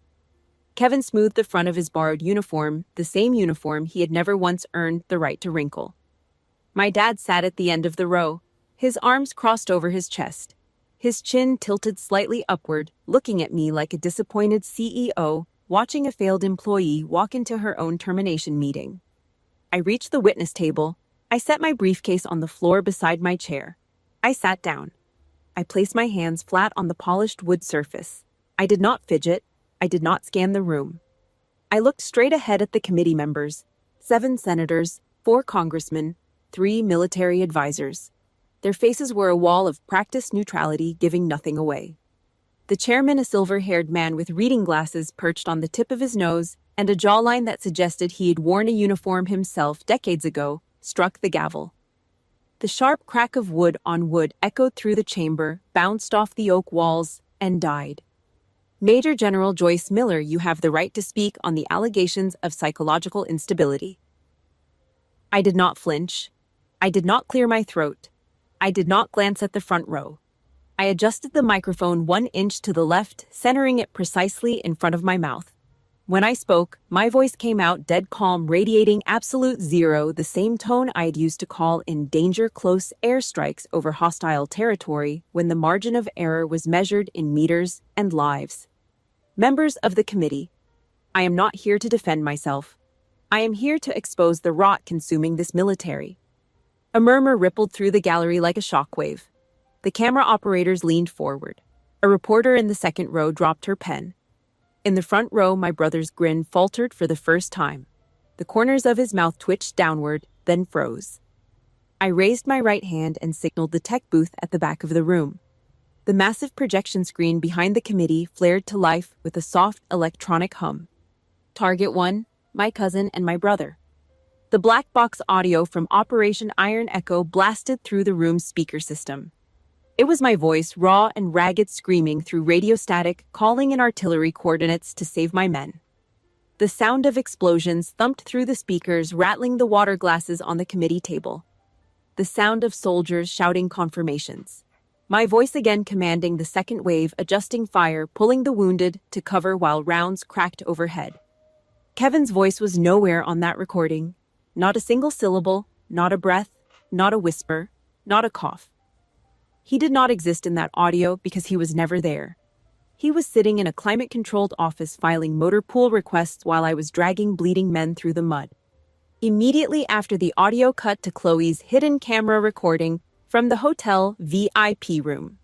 Kevin smoothed the front of his borrowed uniform, the same uniform he had never once earned the right to wrinkle. My dad sat at the end of the row, his arms crossed over his chest, his chin tilted slightly upward, looking at me like a disappointed CEO watching a failed employee walk into her own termination meeting. I reached the witness table. I set my briefcase on the floor beside my chair. I sat down. I placed my hands flat on the polished wood surface. I did not fidget. I did not scan the room. I looked straight ahead at the committee members, 7 senators, 4 congressmen, 3 military advisors. Their faces were a wall of practiced neutrality, giving nothing away. The chairman, a silver-haired man with reading glasses perched on the tip of his nose and a jawline that suggested he had worn a uniform himself decades ago, struck the gavel. The sharp crack of wood on wood echoed through the chamber, bounced off the oak walls, and died. Major General Joyce Miller, you have the right to speak on the allegations of psychological instability. I did not flinch. I did not clear my throat. I did not glance at the front row. I adjusted the microphone 1 inch to the left, centering it precisely in front of my mouth. When I spoke, my voice came out dead calm, radiating absolute zero, the same tone I had used to call in danger close airstrikes over hostile territory when the margin of error was measured in meters and lives. Members of the committee, I am not here to defend myself. I am here to expose the rot consuming this military. A murmur rippled through the gallery like a shockwave. The camera operators leaned forward. A reporter in the second row dropped her pen. In the front row, my brother's grin faltered for the first time. The corners of his mouth twitched downward, then froze. I raised my right hand and signaled the tech booth at the back of the room. The massive projection screen behind the committee flared to life with a soft electronic hum. Target 1, my cousin and my brother. The black box audio from Operation Iron Echo blasted through the room's speaker system. It was my voice, raw and ragged, screaming through radio static, calling in artillery coordinates to save my men. The sound of explosions thumped through the speakers, rattling the water glasses on the committee table. The sound of soldiers shouting confirmations. My voice again commanding the second wave, adjusting fire, pulling the wounded to cover while rounds cracked overhead. Kevin's voice was nowhere on that recording. Not a single syllable, not a breath, not a whisper, not a cough. He did not exist in that audio because he was never there. He was sitting in a climate-controlled office filing motor pool requests while I was dragging bleeding men through the mud. Immediately after the audio cut to Chloe's hidden camera recording from the hotel VIP room.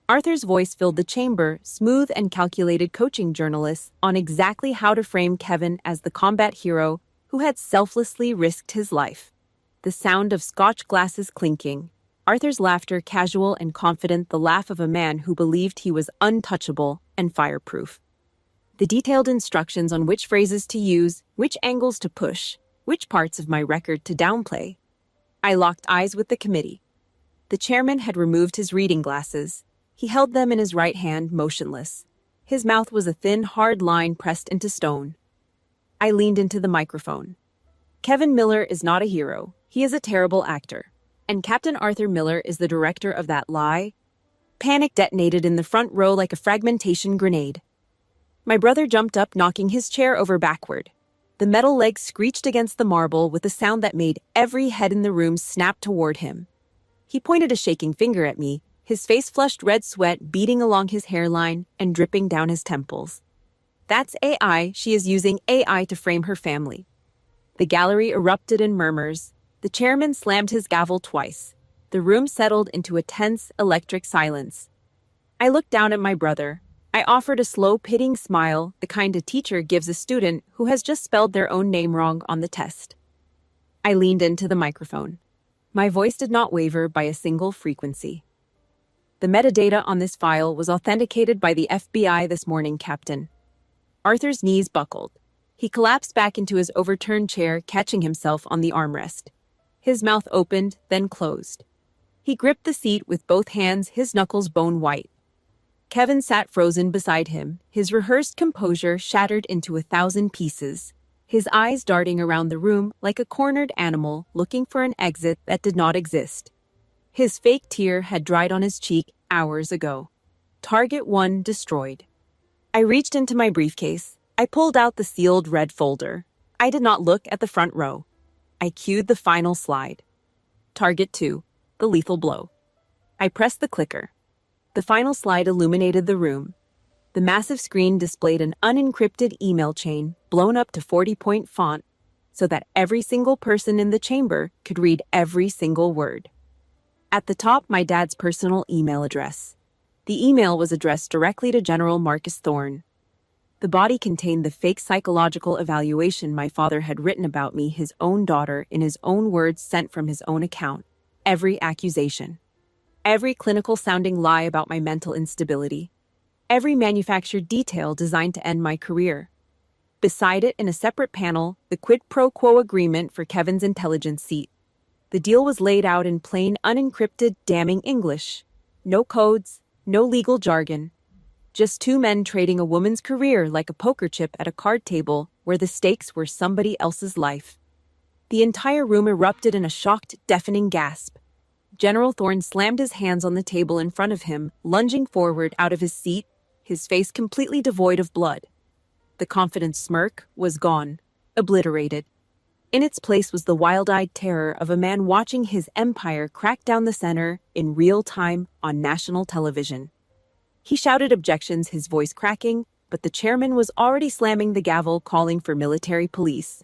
Arthur's voice filled the chamber, smooth and calculated coaching journalists on exactly how to frame Kevin as the combat hero who had selflessly risked his life. The sound of Scotch glasses clinking. Arthur's laughter casual and confident, the laugh of a man who believed he was untouchable and fireproof. The detailed instructions on which phrases to use, which angles to push, which parts of my record to downplay. I locked eyes with the committee. The chairman had removed his reading glasses. He held them in his right hand, motionless. His mouth was a thin, hard line pressed into stone. I leaned into the microphone. Kevin Miller is not a hero. He is a terrible actor. And Captain Arthur Miller is the director of that lie. Panic detonated in the front row like a fragmentation grenade. My brother jumped up, knocking his chair over backward. The metal legs screeched against the marble with a sound that made every head in the room snap toward him. He pointed a shaking finger at me, his face flushed red sweat beading along his hairline and dripping down his temples. That's AI. She is using AI to frame her family. The gallery erupted in murmurs. The chairman slammed his gavel twice. The room settled into a tense, electric silence. I looked down at my brother. I offered a slow, pitying smile, the kind a teacher gives a student who has just spelled their own name wrong on the test. I leaned into the microphone. My voice did not waver by a single frequency. The metadata on this file was authenticated by the FBI this morning, Captain. Arthur's knees buckled. He collapsed back into his overturned chair, catching himself on the armrest. His mouth opened, then closed. He gripped the seat with both hands, his knuckles bone white. Kevin sat frozen beside him, his rehearsed composure shattered into 1,000 pieces, his eyes darting around the room like a cornered animal looking for an exit that did not exist. His fake tear had dried on his cheek hours ago. Target 1 destroyed. I reached into my briefcase. I pulled out the sealed red folder. I did not look at the front row. I cued the final slide. Target 2, the lethal blow. I pressed the clicker. The final slide illuminated the room. The massive screen displayed an unencrypted email chain blown up to 40-point font so that every single person in the chamber could read every single word. At the top, my dad's personal email address. The email was addressed directly to General Marcus Thorne. The body contained the fake psychological evaluation my father had written about me, his own daughter, in his own words sent from his own account. Every accusation. Every clinical-sounding lie about my mental instability. Every manufactured detail designed to end my career. Beside it, in a separate panel, the quid pro quo agreement for Kevin's intelligence seat. The deal was laid out in plain, unencrypted, damning English. No codes, no legal jargon. Just two men trading a woman's career like a poker chip at a card table where the stakes were somebody else's life. The entire room erupted in a shocked, deafening gasp. General Thorne slammed his hands on the table in front of him, lunging forward out of his seat, his face completely devoid of blood. The confident smirk was gone, obliterated. In its place was the wild-eyed terror of a man watching his empire crack down the center in real time on national television. He shouted objections, his voice cracking, but the chairman was already slamming the gavel, calling for military police.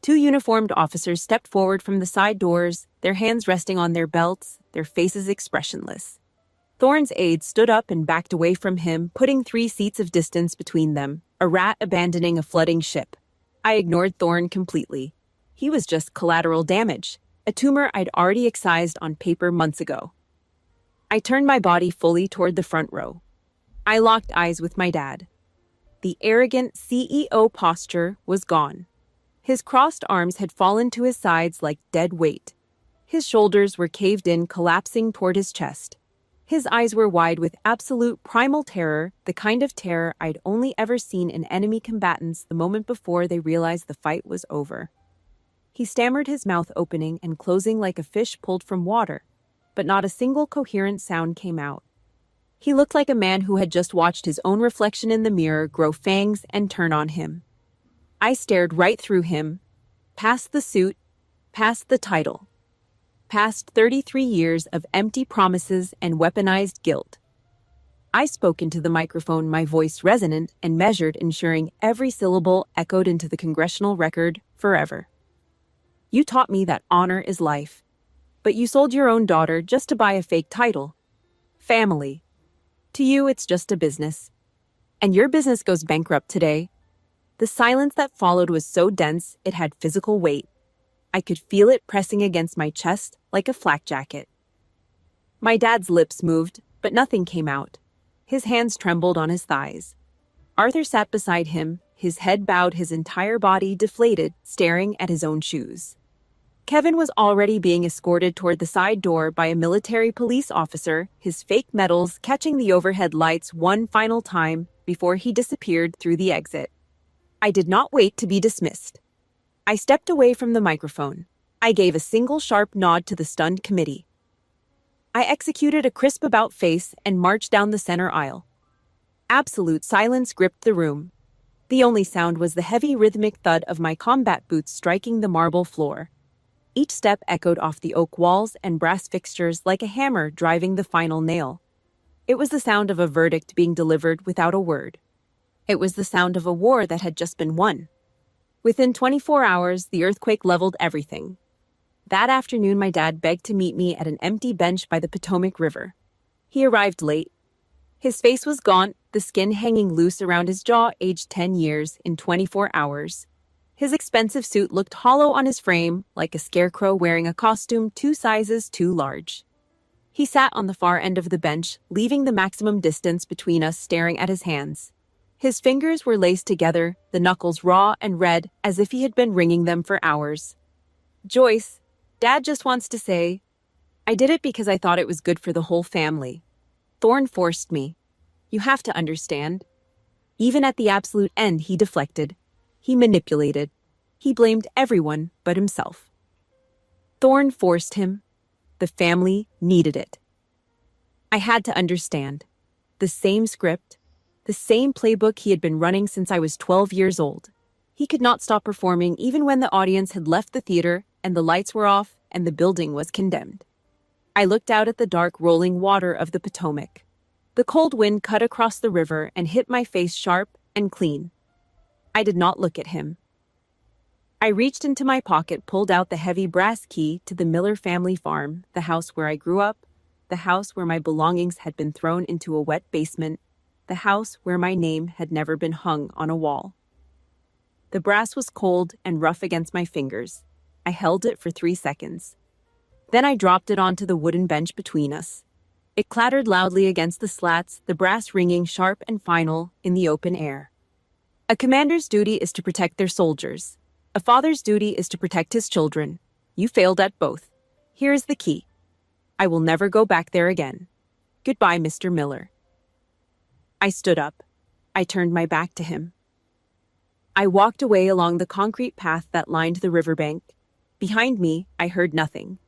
Two uniformed officers stepped forward from the side doors, their hands resting on their belts, their faces expressionless. Thorne's aide stood up and backed away from him, putting 3 seats of distance between them, a rat abandoning a flooding ship. I ignored Thorne completely. He was just collateral damage, a tumor I'd already excised on paper months ago. I turned my body fully toward the front row. I locked eyes with my dad. The arrogant CEO posture was gone. His crossed arms had fallen to his sides like dead weight. His shoulders were caved in, collapsing toward his chest. His eyes were wide with absolute primal terror, the kind of terror I'd only ever seen in enemy combatants the moment before they realized the fight was over. He stammered, his mouth opening and closing like a fish pulled from water, but not a single coherent sound came out. He looked like a man who had just watched his own reflection in the mirror grow fangs and turn on him. I stared right through him, past the suit, past the title, past 33 years of empty promises and weaponized guilt. I spoke into the microphone, my voice resonant and measured, ensuring every syllable echoed into the congressional record forever. You taught me that honor is life, but you sold your own daughter just to buy a fake title. Family. To you, it's just a business. And your business goes bankrupt today. The silence that followed was so dense it had physical weight. I could feel it pressing against my chest like a flak jacket. My dad's lips moved, but nothing came out. His hands trembled on his thighs. Arthur sat beside him, his head bowed, his entire body deflated, staring at his own shoes. Kevin was already being escorted toward the side door by a military police officer, his fake medals catching the overhead lights one final time before he disappeared through the exit. I did not wait to be dismissed. I stepped away from the microphone. I gave a single sharp nod to the stunned committee. I executed a crisp about-face and marched down the center aisle. Absolute silence gripped the room. The only sound was the heavy rhythmic thud of my combat boots striking the marble floor. Each step echoed off the oak walls and brass fixtures like a hammer driving the final nail. It was the sound of a verdict being delivered without a word. It was the sound of a war that had just been won. Within 24 hours, the earthquake leveled everything. That afternoon, my dad begged to meet me at an empty bench by the Potomac River. He arrived late. His face was gaunt, the skin hanging loose around his jaw, aged 10 years in 24 hours. His expensive suit looked hollow on his frame, like a scarecrow wearing a costume 2 sizes too large. He sat on the far end of the bench, leaving the maximum distance between us, staring at his hands. His fingers were laced together, the knuckles raw and red, as if he had been wringing them for hours. Joyce, Dad just wants to say, I did it because I thought it was good for the whole family. Thorne forced me. You have to understand. Even at the absolute end, he deflected. He manipulated. He blamed everyone but himself. Thorne forced him. The family needed it. I had to understand. The same script, the same playbook he had been running since I was 12 years old. He could not stop performing even when the audience had left the theater and the lights were off and the building was condemned. I looked out at the dark, rolling water of the Potomac. The cold wind cut across the river and hit my face sharp and clean. I did not look at him. I reached into my pocket, pulled out the heavy brass key to the Miller family farm, the house where I grew up, the house where my belongings had been thrown into a wet basement, the house where my name had never been hung on a wall. The brass was cold and rough against my fingers. I held it for 3 seconds. Then I dropped it onto the wooden bench between us. It clattered loudly against the slats, the brass ringing sharp and final in the open air. A commander's duty is to protect their soldiers. A father's duty is to protect his children. You failed at both. Here is the key. I will never go back there again. Goodbye, Mr. Miller. I stood up. I turned my back to him. I walked away along the concrete path that lined the riverbank. Behind me, I heard nothing.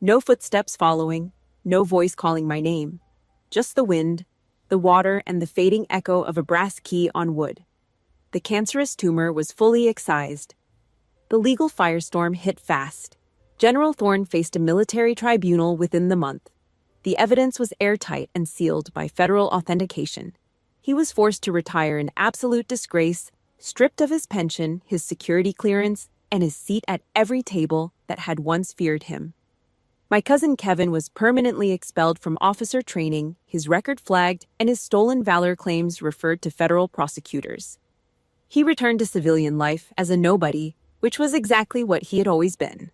No footsteps following, no voice calling my name. Just the wind, the water, and the fading echo of a brass key on wood. The cancerous tumor was fully excised. The legal firestorm hit fast. General Thorne faced a military tribunal within the month. The evidence was airtight and sealed by federal authentication. He was forced to retire in absolute disgrace, stripped of his pension, his security clearance, and his seat at every table that had once feared him. My cousin Kevin was permanently expelled from officer training, his record flagged, and his stolen valor claims referred to federal prosecutors. He returned to civilian life as a nobody, which was exactly what he had always been.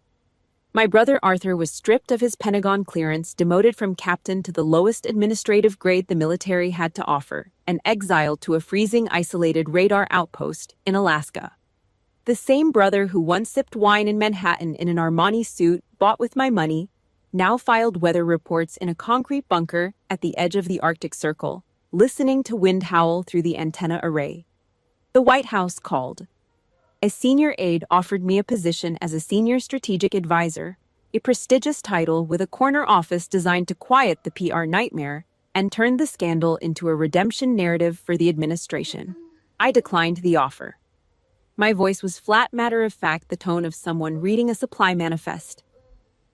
My brother Arthur was stripped of his Pentagon clearance, demoted from captain to the lowest administrative grade the military had to offer, and exiled to a freezing, isolated radar outpost in Alaska. The same brother who once sipped wine in Manhattan in an Armani suit bought with my money now filed weather reports in a concrete bunker at the edge of the Arctic Circle, listening to wind howl through the antenna array. The White House called. A senior aide offered me a position as a senior strategic advisor, a prestigious title with a corner office designed to quiet the PR nightmare and turn the scandal into a redemption narrative for the administration. I declined the offer. My voice was flat, matter-of-fact, the tone of someone reading a supply manifest.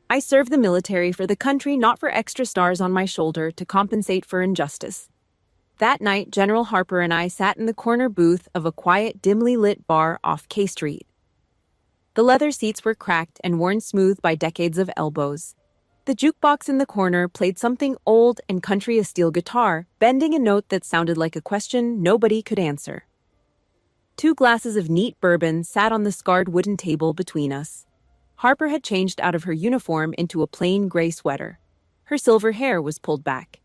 I serve the military for the country, not for extra stars on my shoulder to compensate for injustice. That night, General Harper and I sat in the corner booth of a quiet, dimly lit bar off K Street. The leather seats were cracked and worn smooth by decades of elbows. The jukebox in the corner played something old and country, a steel guitar, bending a note that sounded like a question nobody could answer. 2 glasses of neat bourbon sat on the scarred wooden table between us. Harper had changed out of her uniform into a plain gray sweater. Her silver hair was pulled back.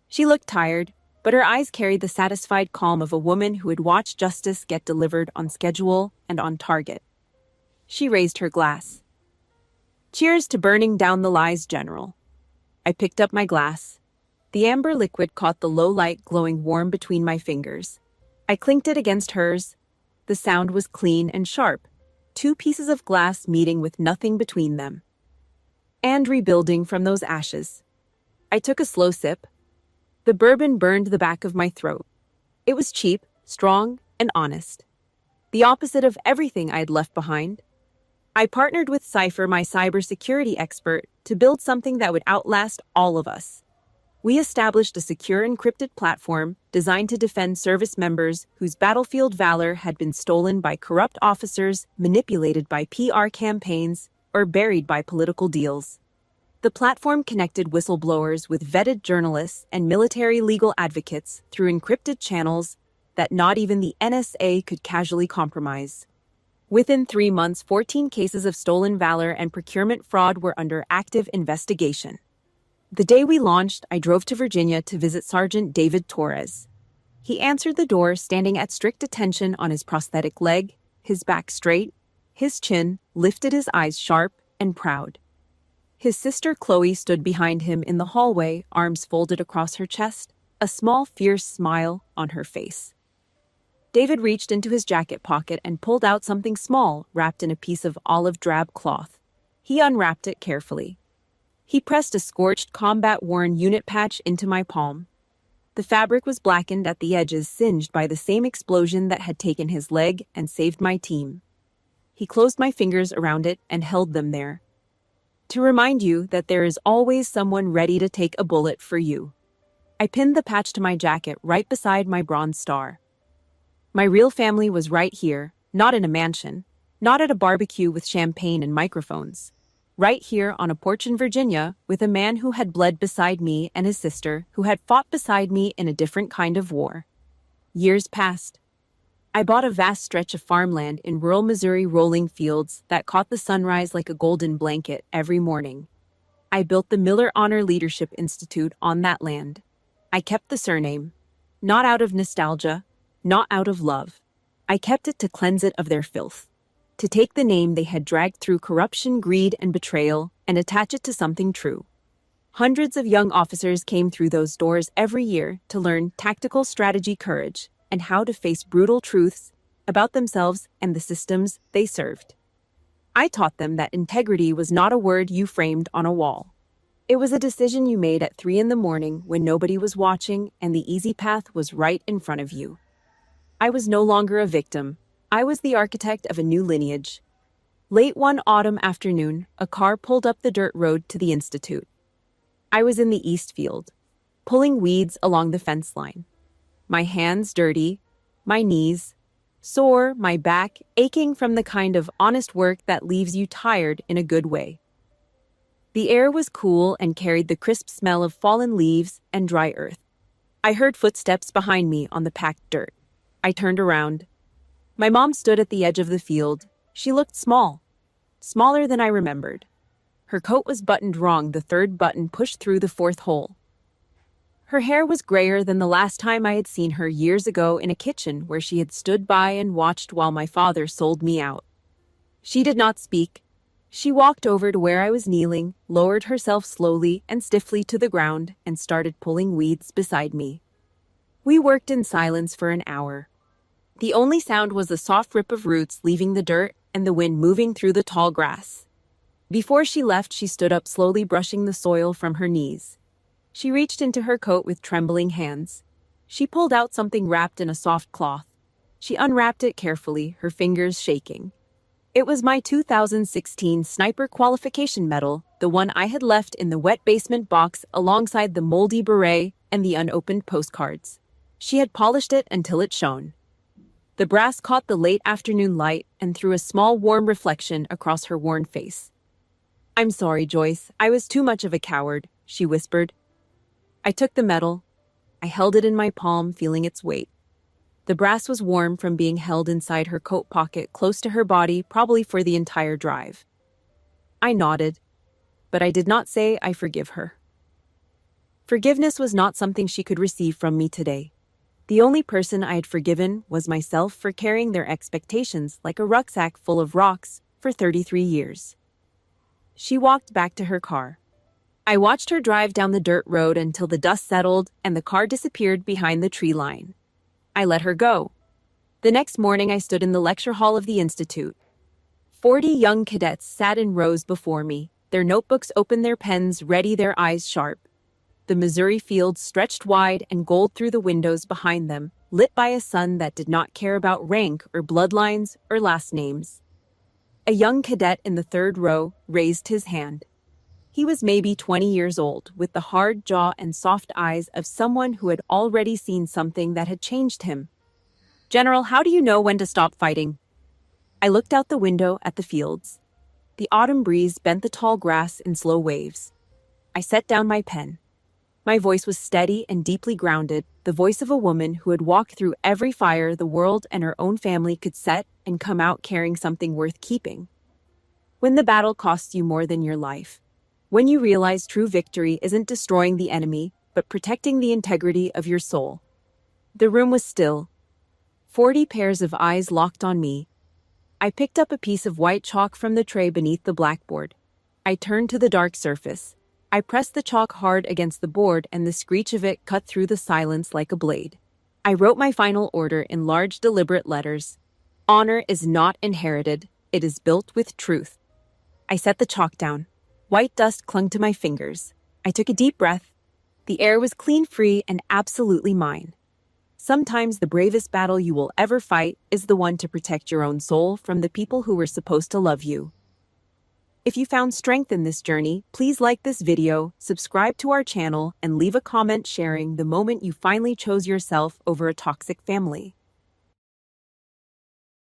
She looked tired, but her eyes carried the satisfied calm of a woman who had watched justice get delivered on schedule and on target. She raised her glass. "Cheers to burning down the lies, General." I picked up my glass. The amber liquid caught the low light glowing warm between my fingers. I clinked it against hers. The sound was clean and sharp. 2 pieces of glass meeting with nothing between them. And rebuilding from those ashes. I took a slow sip. The bourbon burned the back of my throat. It was cheap, strong, and honest. The opposite of everything I had left behind. I partnered with Cypher, my cybersecurity expert, to build something that would outlast all of us. We established a secure encrypted platform designed to defend service members whose battlefield valor had been stolen by corrupt officers, manipulated by PR campaigns, or buried by political deals. The platform connected whistleblowers with vetted journalists and military legal advocates through encrypted channels that not even the NSA could casually compromise. Within 3 months, 14 cases of stolen valor and procurement fraud were under active investigation. The day we launched, I drove to Virginia to visit Sergeant David Torres. He answered the door, standing at strict attention on his prosthetic leg, his back straight, his chin lifted, his eyes sharp and proud. His sister Chloe stood behind him in the hallway, arms folded across her chest, a small, fierce smile on her face. David reached into his jacket pocket and pulled out something small, wrapped in a piece of olive drab cloth. He unwrapped it carefully. He pressed a scorched, combat-worn unit patch into my palm. The fabric was blackened at the edges, singed by the same explosion that had taken his leg and saved my team. He closed my fingers around it and held them there. To remind you that there is always someone ready to take a bullet for you. I pinned the patch to my jacket right beside my bronze star. My real family was right here, not in a mansion, not at a barbecue with champagne and microphones. Right here on a porch in Virginia with a man who had bled beside me and his sister who had fought beside me in a different kind of war. Years passed. I bought a vast stretch of farmland in rural Missouri, rolling fields that caught the sunrise like a golden blanket every morning. I built the Miller Honor Leadership Institute on that land. I kept the surname, not out of nostalgia, not out of love. I kept it to cleanse it of their filth. To take the name they had dragged through corruption, greed, and betrayal and attach it to something true. Hundreds of young officers came through those doors every year to learn tactical strategy, courage, and how to face brutal truths about themselves and the systems they served. I taught them that integrity was not a word you framed on a wall. It was a decision you made at 3 in the morning when nobody was watching and the easy path was right in front of you. I was no longer a victim. I was the architect of a new lineage. Late one autumn afternoon, a car pulled up the dirt road to the Institute. I was in the East Field, pulling weeds along the fence line. My hands dirty, my knees sore, my back aching from the kind of honest work that leaves you tired in a good way. The air was cool and carried the crisp smell of fallen leaves and dry earth. I heard footsteps behind me on the packed dirt. I turned around. My mom stood at the edge of the field. She looked small, smaller than I remembered. Her coat was buttoned wrong, the third button pushed through the fourth hole. Her hair was grayer than the last time I had seen her years ago in a kitchen where she had stood by and watched while my father sold me out. She did not speak. She walked over to where I was kneeling, lowered herself slowly and stiffly to the ground, and started pulling weeds beside me. We worked in silence for an hour. The only sound was the soft rip of roots leaving the dirt and the wind moving through the tall grass. Before she left, she stood up slowly, brushing the soil from her knees. She reached into her coat with trembling hands. She pulled out something wrapped in a soft cloth. She unwrapped it carefully, her fingers shaking. It was my 2016 sniper qualification medal, the one I had left in the wet basement box alongside the moldy beret and the unopened postcards. She had polished it until it shone. The brass caught the late afternoon light and threw a small warm reflection across her worn face. "I'm sorry, Joyce. I was too much of a coward," she whispered. I took the medal. I held it in my palm, feeling its weight. The brass was warm from being held inside her coat pocket close to her body, probably for the entire drive. I nodded, but I did not say I forgive her. Forgiveness was not something she could receive from me today. The only person I had forgiven was myself for carrying their expectations like a rucksack full of rocks for 33 years. She walked back to her car. I watched her drive down the dirt road until the dust settled and the car disappeared behind the tree line. I let her go. The next morning, I stood in the lecture hall of the Institute. 40 young cadets sat in rows before me, their notebooks open, their pens ready, their eyes sharp. The Missouri fields stretched wide and gold through the windows behind them, lit by a sun that did not care about rank or bloodlines or last names. A young cadet in the third row raised his hand. He was maybe 20 years old, with the hard jaw and soft eyes of someone who had already seen something that had changed him. "General, how do you know when to stop fighting?" I looked out the window at the fields. The autumn breeze bent the tall grass in slow waves. I set down my pen. My voice was steady and deeply grounded, the voice of a woman who had walked through every fire the world and her own family could set and come out carrying something worth keeping. When the battle costs you more than your life. When you realize true victory isn't destroying the enemy, but protecting the integrity of your soul. The room was still. 40 pairs of eyes locked on me. I picked up a piece of white chalk from the tray beneath the blackboard. I turned to the dark surface. I pressed the chalk hard against the board, and the screech of it cut through the silence like a blade. I wrote my final order in large, deliberate letters. Honor is not inherited, it is built with truth. I set the chalk down. White dust clung to my fingers. I took a deep breath. The air was clean, free, and absolutely mine. Sometimes the bravest battle you will ever fight is the one to protect your own soul from the people who were supposed to love you. If you found strength in this journey, please like this video, subscribe to our channel, and leave a comment sharing the moment you finally chose yourself over a toxic family.